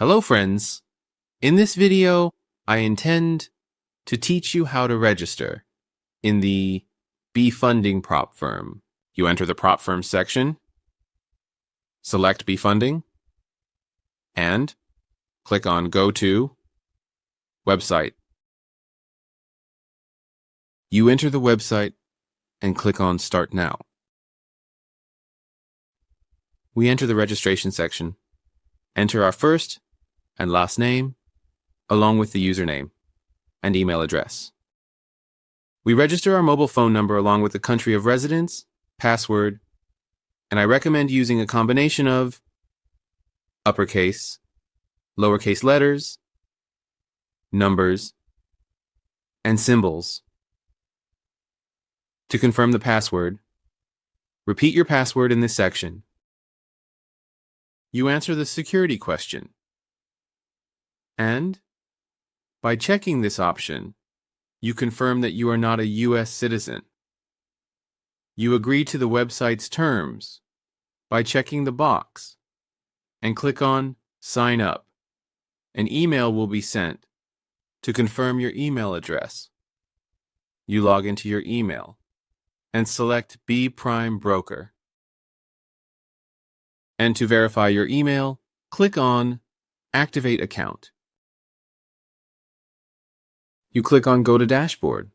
Hello friends! In this video, I intend to teach you how to register in the BeFunding prop firm. You enter the prop firm section, select BeFunding, and click on Go to Website. You enter the website and click on Start Now. We enter the registration section, enter our first and last name, along with the username and email address. We register our mobile phone number along with the country of residence, password, and I recommend using a combination of uppercase, lowercase letters, numbers, and symbols. To confirm the password, repeat your password in this section. You answer the security question. And by checking this option, you confirm that you are not a U.S. citizen. You agree to the website's terms by checking the box and click on Sign Up. An email will be sent to confirm your email address. You log into your email and select B Prime Broker. And to verify your email, click on Activate Account. You click on Go to Dashboard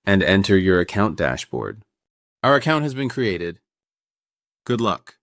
and enter your account dashboard. Our account has been created. Good luck.